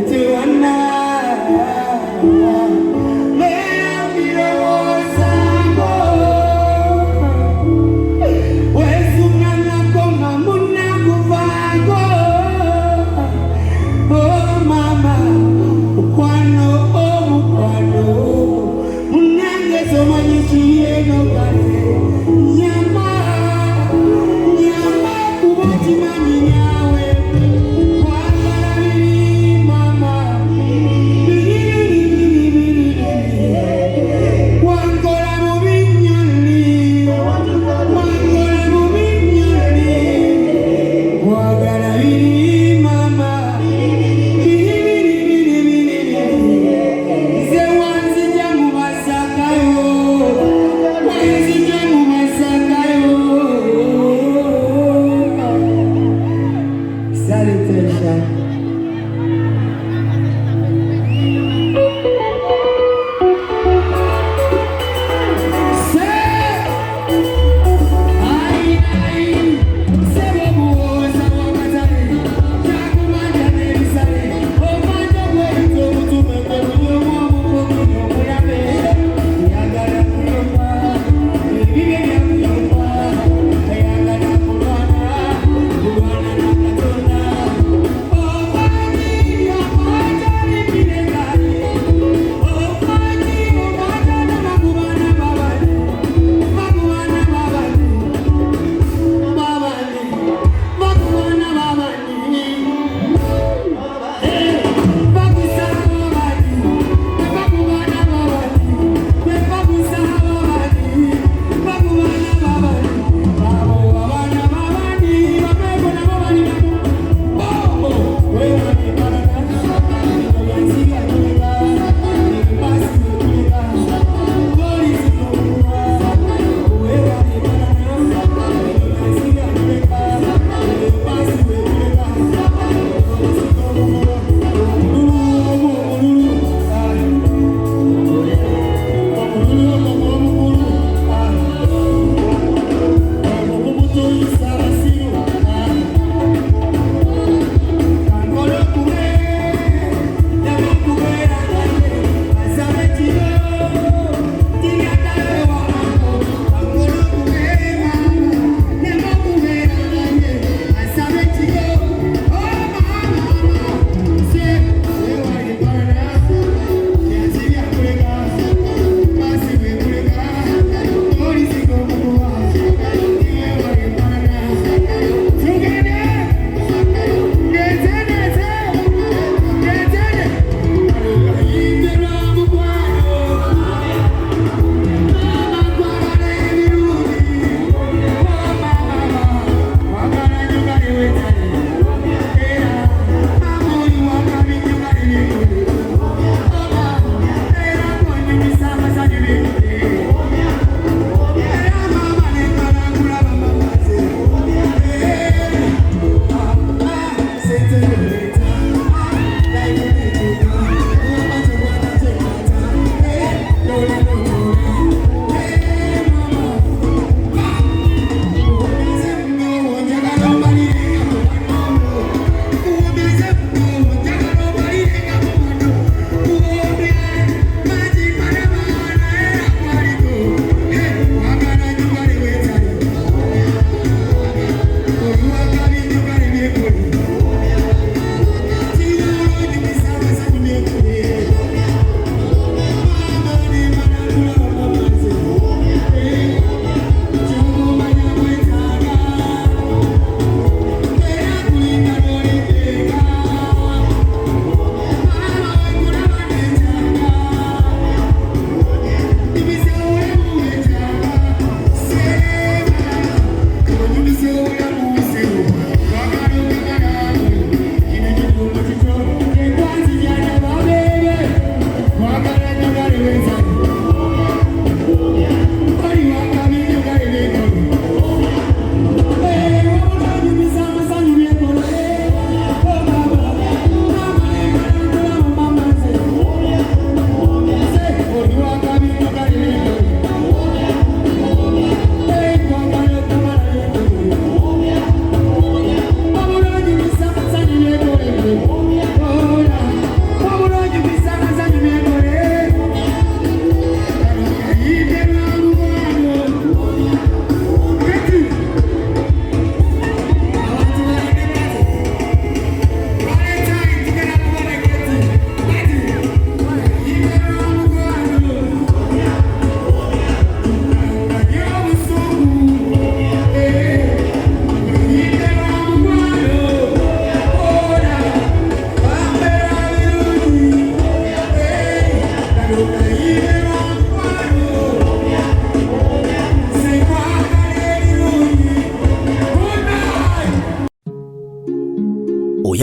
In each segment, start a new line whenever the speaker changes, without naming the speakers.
Tuana Mama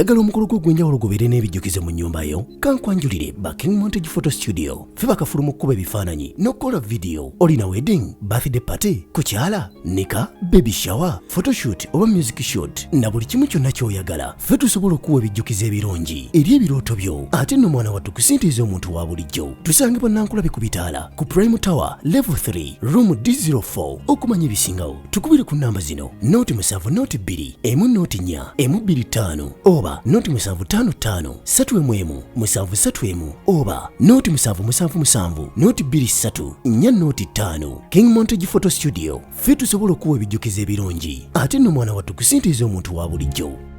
oyagala omukolo gw'ogwenjawulo gubeere n'ebijjukize mu nnyumba yo kankwanjulire ba King Montage Photo Studio ffe bakafulu mu kkuba ebifaananyi n'okukola vidiyo. Olina wedding, birthday party, kukyala, nika, baby shower, photoshoot oba music shoot na buli kimu kyonna ky'oyagala ffe tusobola okuwa ebijjukize ebirungi eri ebirooto byo ate nno mwana wattu kusintiiza omuntu wa bulijjo. Tusangibwa Nankulabe ku Bitaala ku Prime Tower Level 3 Room D04. Okumanya ebisingawo tukubire ku nnamba zino: noti 7 noti 2 emu noti 4 emu 25 oba noti 755 3 731 oba noti 777 noti 23 4 noti 5. King Montage Photo Studio ffe tusobola okuwa ebijjukize ebirungi ate nno mwana wattu kusintiiza omuntu wa bulijjo.